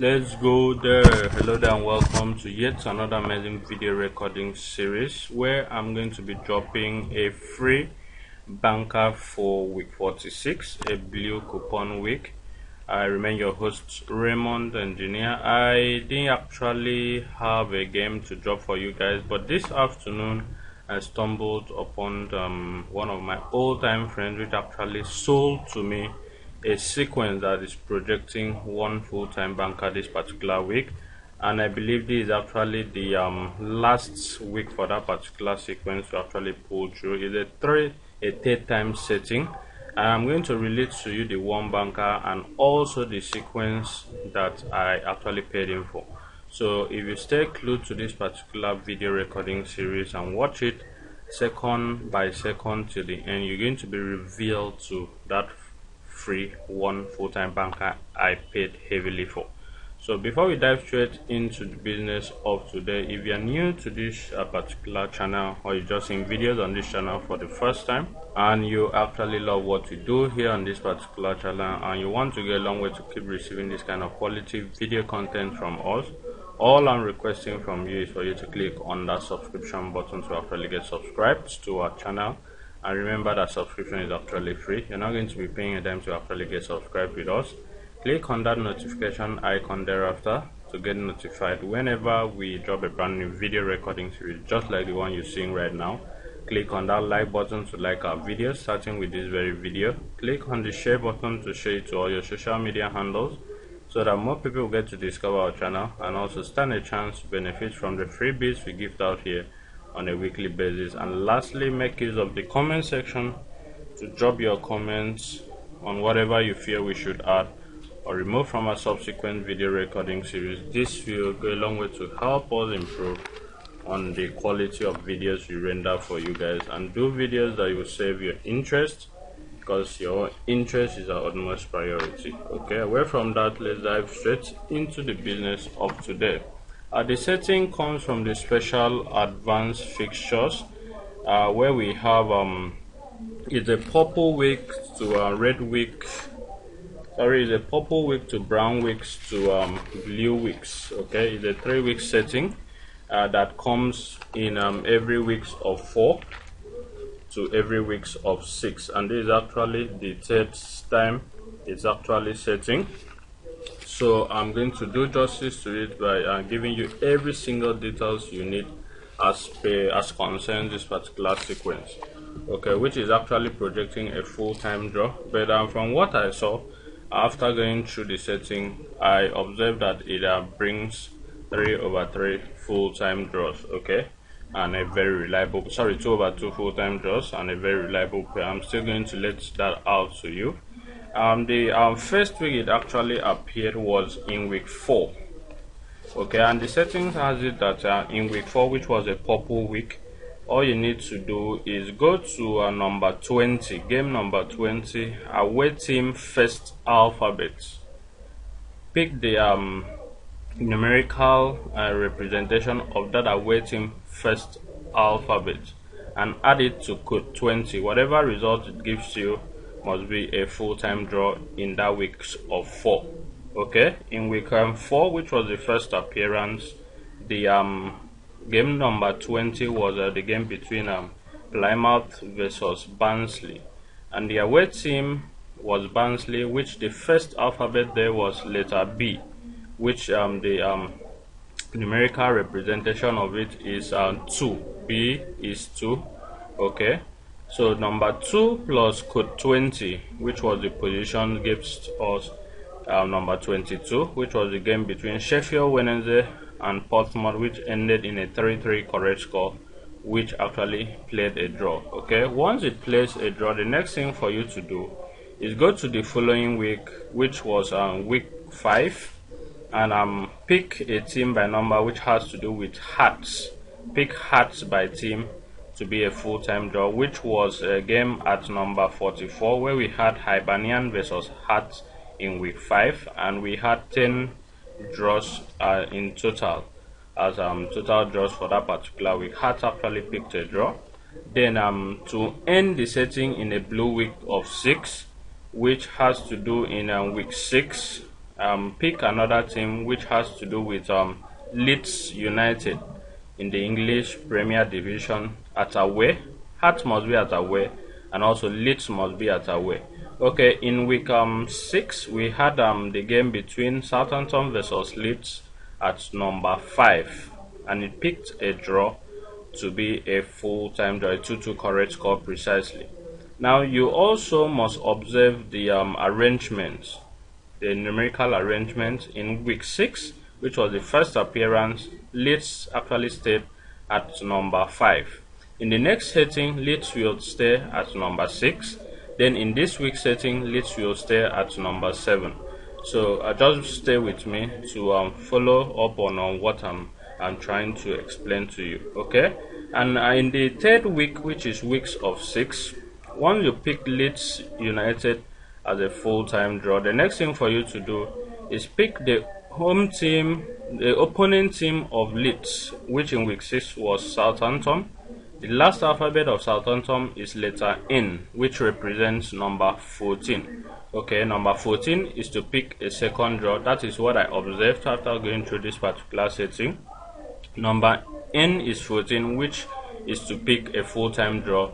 Let's go there. Hello there and welcome to yet another amazing video recording series where I'm going to be dropping a free banker for week 46, a blue coupon week. I remain your host Raymond Engineer. I didn't actually have a game to drop for you guys, but this afternoon I stumbled upon one of my old-time friends which actually sold to me a sequence that is projecting one full-time banker this particular week, and I believe this is actually the last week for that particular sequence to actually pull through. It's a third time setting, and I'm going to relate to you the one banker and also the sequence that I actually paid him for. So if you stay glued to this particular video recording series and watch it second by second till the end, you're going to be revealed to that free one full-time banker I paid heavily for. So before we dive straight into the business of today, if you're new to this particular channel, or you're just seeing videos on this channel for the first time and you actually love what we do here on this particular channel and you want to get a long way to keep receiving this kind of quality video content from us, all I'm requesting from you is for you to click on that subscription button to actually get subscribed to our channel. And remember that subscription is actually free. You're not going to be paying a dime to actually get subscribed with us. Click on that notification icon thereafter to get notified whenever we drop a brand new video recording series just like the one you're seeing right now. Click on that like button to like our videos, starting with this very video. Click on the share button to share it to all your social media handles so that more people will get to discover our channel and also stand a chance to benefit from the freebies we gift out here on a weekly basis. And lastly, make use of the comment section to drop your comments on whatever you feel we should add or remove from a subsequent video recording series. This will go a long way to help us improve on the quality of videos we render for you guys and do videos that will save your interest, because your interest is our utmost priority. Okay, away from that, let's dive straight into the business of today. The setting comes from the special advanced fixtures where we have it's a purple week to red week, sorry, it's a purple week to brown weeks to blue weeks. Okay, it's a 3-week setting that comes in every weeks of 4 to every weeks of 6, and this is actually the third time it's actually setting. So I'm going to do justice to it by giving you every single details you need as concerns this particular sequence, okay, which is actually projecting a full-time draw. But from what I saw after going through the setting, I observed that it brings 3/3 full-time draws, okay, and a very reliable, sorry, 2/2 full-time draws and a very reliable pair. I'm still going to let that out to you. The first week it actually appeared was in week 4, okay, and the settings has it that in week 4, which was a purple week, all you need to do is go to number 20, game number 20, away team first alphabet, pick the numerical representation of that away team first alphabet and add it to code 20. Whatever result it gives you must be a full-time draw in that weeks of 4. Okay, in week 4, which was the first appearance, the game number 20 was the game between Plymouth versus Barnsley, and the away team was Barnsley, which the first alphabet there was letter B, which the numerical representation of it is 2. B is 2. Okay, so number 2 plus code 20, which was the position, gives us number 22, which was the game between Sheffield Wednesday and Portsmouth, which ended in a 3-3 correct score, which actually played a draw. Okay, once it plays a draw, the next thing for you to do is go to the following week, which was week 5, and pick a team by number which has to do with hearts. Pick hearts by team to be a full-time draw, which was a game at number 44 where we had Hibernian versus Hearts in week 5, and we had 10 draws in total as total draws for that particular week. Hearts actually picked a draw. Then to end the setting in a blue week of 6, which has to do in week 6, pick another team which has to do with Leeds United in the English Premier Division at away. Hearts must be at away, and also Leeds must be at away. Okay, in week 6 we had the game between Southampton versus Leeds at number 5, and it picked a draw to be a full-time draw, a 2-2 correct score precisely. Now you also must observe the arrangement, the numerical arrangement in week 6, which was the first appearance. Leeds actually stayed at number 5. In the next setting, Leeds will stay at number 6. Then in this week's setting, Leeds will stay at number 7. So just stay with me to follow up on what I'm trying to explain to you. Okay, and in the third week, which is weeks of 6, once you pick Leeds United as a full-time draw, the next thing for you to do is pick the home team, the opponent team of Leeds, which in week 6 was Southampton. The last alphabet of Southampton is letter N, which represents number 14. Okay, number 14 is to pick a second draw. That is what I observed after going through this particular setting. Number N is 14, which is to pick a full-time draw.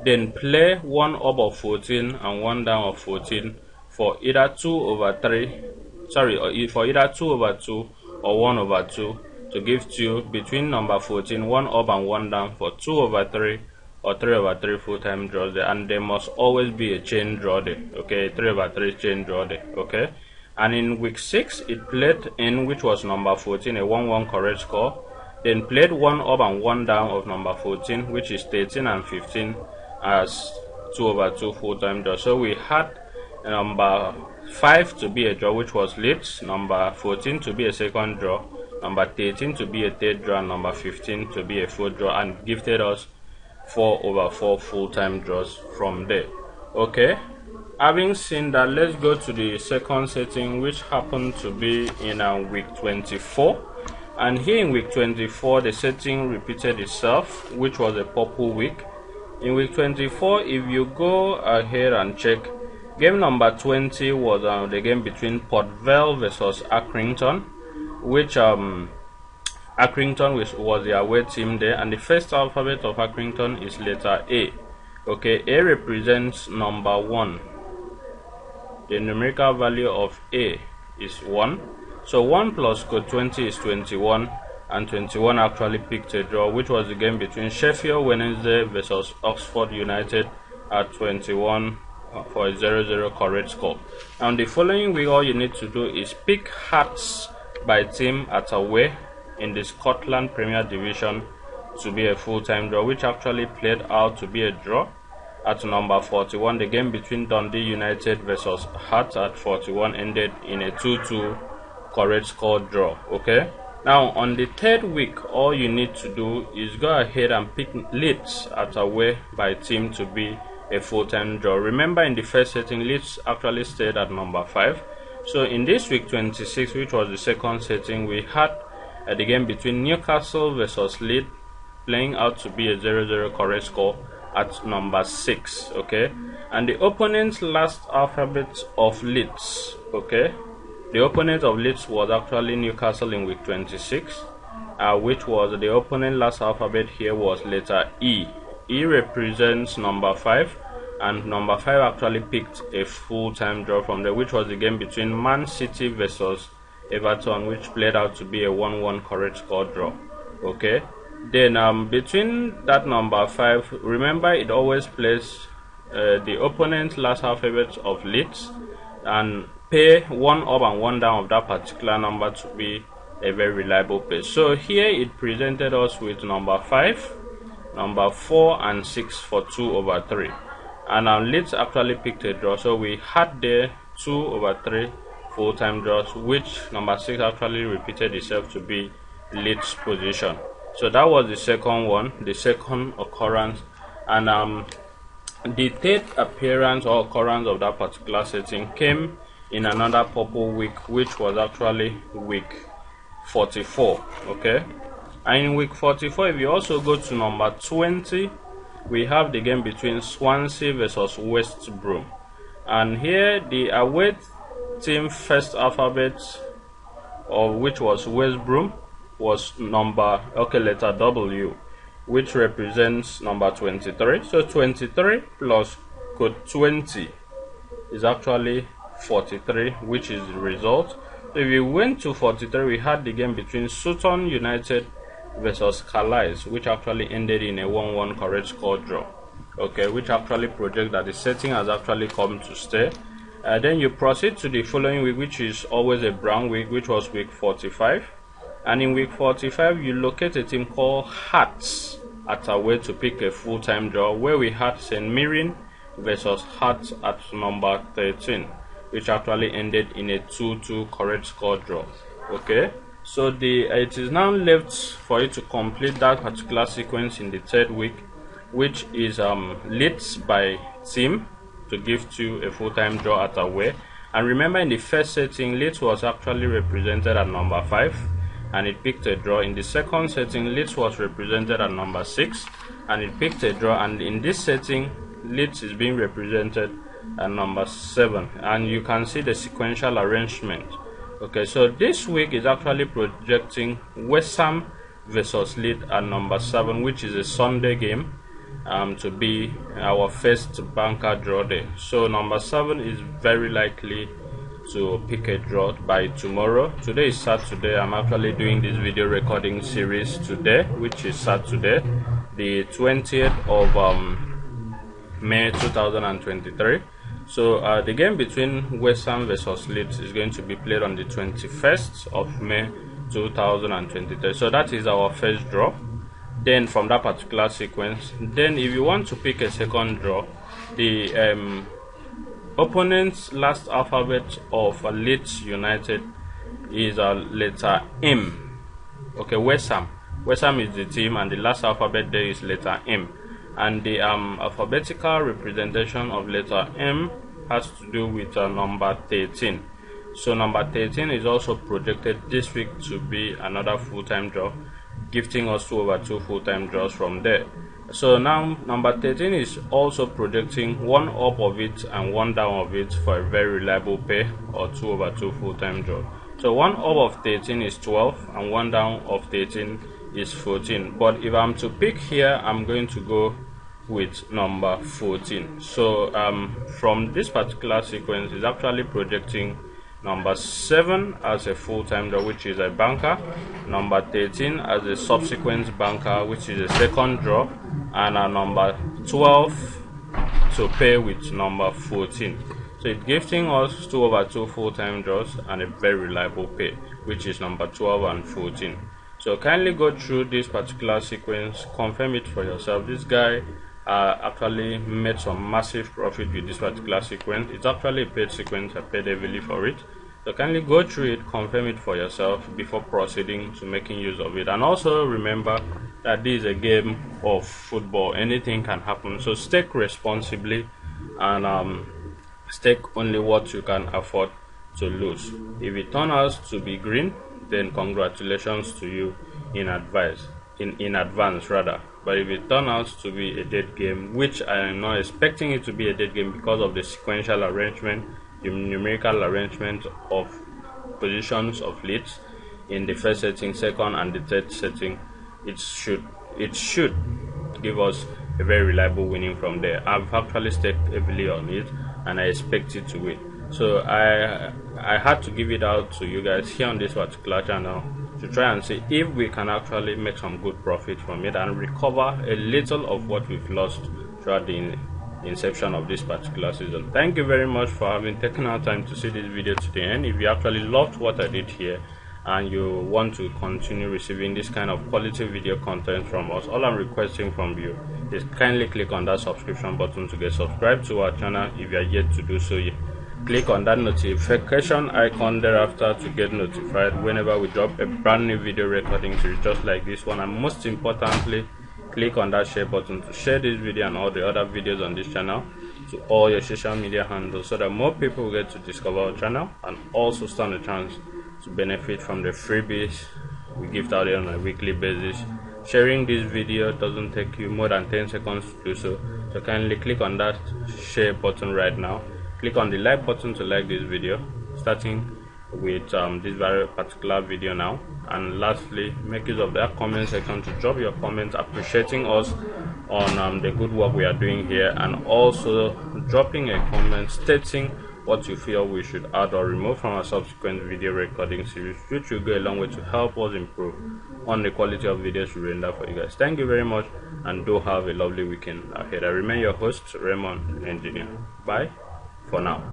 Then play 1 up of 14 and 1 down of 14 for either 2/3, for either 2/2 or 1/2, to give to you between number 14, 1 up and 1 down for 2/3 or 3/3 full-time draws there, and there must always be a chain draw there. Okay, 3/3 chain draw there. Okay, and in week 6 it played in, which was number 14, a 1-1 correct score. Then played 1 up and 1 down of number 14, which is 13 and 15, as 2/2 full-time draw. So we had number 5 to be a draw, which was Leeds, number 14 to be a second draw, number 13 to be a third draw, and number 15 to be a fourth draw, and gifted us 4/4 full-time draws from there. Okay, having seen that, let's go to the second setting, which happened to be in week 24. And here in week 24, the setting repeated itself, which was a purple week. In week 24, if you go ahead and check, game number 20 was the game between Port Vale versus Accrington, which Accrington was the away team there, and the first alphabet of Accrington is letter A. Okay, A represents number 1. The numerical value of A is 1. So 1 plus code 20 is 21, and 21 actually picked a draw, which was the game between Sheffield Wednesday versus Oxford United at 21 for a 0-0 correct score. And the following week, all you need to do is pick Hearts by team at away in the Scotland Premier Division to be a full-time draw, which actually played out to be a draw at number 41. The game between Dundee United versus Hearts at 41 ended in a 2-2 correct score draw. Okay, now on the third week, all you need to do is go ahead and pick Leeds at away by team to be a full-time draw. Remember, in the first setting, Leeds actually stayed at number 5. So in this week 26, which was the second setting, we had the game between Newcastle versus Leeds, playing out to be a 0-0 correct score at number 6. Okay, and the opponent's last alphabet of Leeds, okay, the opponent of Leeds was actually Newcastle in week 26, which was the opponent last alphabet here was letter E. E represents number 5, and number 5 actually picked a full-time draw from there, which was the game between Man City versus Everton, which played out to be a 1-1 correct score draw. Okay, then between that number 5, remember it always plays the opponent's last alphabet of Leeds, and pay 1 up and 1 down of that particular number to be a very reliable place. So here it presented us with number 5, number 4, and 6 for 2/3, and Leeds actually picked a draw. So we had there 2/3 full-time draws, which number 6 actually repeated itself to be Leeds' position. So that was the second one, the second occurrence, and the third appearance or occurrence of that particular setting came in another purple week, which was actually week 44. Okay, and in week 44, if you also go to number 20, we have the game between Swansea versus West Brom, and here the away team first alphabet, or which was West Brom, was letter W, which represents number 23. So 23 plus code 20 is actually 43, which is the result. So if we went to 43, we had the game between Sutton United versus Carlisle, which actually ended in a 1-1 correct score draw. Okay, which actually projects that the setting has actually come to stay. Then you proceed to the following week, which is always a brown week, which was week 45. And in week 45, you locate a team called Hearts at away to pick a full-time draw, where we had St. Mirren versus Hearts at number 13, which actually ended in a 2-2 correct score draw. Okay, so it is now left for you to complete that particular sequence in the third week, which is Leeds by team to give to a full-time draw at away. And remember, in the first setting, Leeds was actually represented at number 5 and it picked a draw. In the second setting, Leeds was represented at number 6 and it picked a draw. And in this setting, Leeds is being represented at number 7, and you can see the sequential arrangement. Okay, so this week is actually projecting West Ham versus Leeds at number 7, which is a Sunday game, to be our first banker draw day. So number 7 is very likely to pick a draw by tomorrow. Today is Saturday. I'm actually doing this video recording series today, which is Saturday, the 20th of May 2023. So the game between West Ham versus Leeds is going to be played on the 21st of May 2023. So that is our first draw. Then from that particular sequence, then if you want to pick a second draw, the opponent's last alphabet of Leeds United is a letter M. Okay, West Ham. West Ham is the team, and the last alphabet there is letter M. And the alphabetical representation of letter M has to do with number 13. So number 13 is also projected this week to be another full-time draw, gifting us 2/2 full-time draws from there. So now number 13 is also projecting 1 up of it and 1 down of it for a very reliable pay, or 2/2 full-time draw. So 1 up of 13 is 12 and 1 down of 13 is 14. But if I'm to pick here, I'm going to go with number 14. So from this particular sequence is actually projecting number 7 as a full-time draw, which is a banker, number 13 as a subsequent banker, which is a second draw, and a number 12 to pair with number 14. So it's gifting us 2/2 full-time draws and a very reliable pay, which is number 12 and 14. So kindly go through this particular sequence, confirm it for yourself. This guy actually made some massive profit with this particular sequence. It's actually a paid sequence. I paid heavily for it. So kindly go through it, confirm it for yourself before proceeding to making use of it. And also remember that this is a game of football. Anything can happen. So stake responsibly and stake only what you can afford to lose. If it turns out to be green, then congratulations to you in advance. But if it turns out to be a dead game, which I am not expecting it to be a dead game because of the sequential arrangement, the numerical arrangement of positions of leads in the first setting, second and the third setting, it should give us a very reliable winning from there. I've actually staked heavily on it and I expect it to win. So I had to give it out to you guys here on this particular channel to try and see if we can actually make some good profit from it and recover a little of what we've lost throughout the inception of this particular season. Thank you very much for having taken our time to see this video to the end. If you actually loved what I did here and you want to continue receiving this kind of quality video content from us, all I'm requesting from you is kindly click on that subscription button to get subscribed to our channel. If you are yet to do so, click on that notification icon thereafter to get notified whenever we drop a brand new video recording series just like this one. And most importantly, click on that share button to share this video and all the other videos on this channel to all your social media handles so that more people will get to discover our channel and also stand a chance to benefit from the freebies we give out on a weekly basis. Sharing this video doesn't take you more than 10 seconds to do so, so kindly click on that share button right now. Click on the like button to like this video. starting with this very particular video now. And lastly, make use of that comment section to drop your comments appreciating us on the good work we are doing here, and also dropping a comment stating what you feel we should add or remove from our subsequent video recording series, which will go a long way to help us improve on the quality of videos we render for you guys. Thank you very much, and do have a lovely weekend ahead. I remain your host, Raymond Engineer. Bye for now.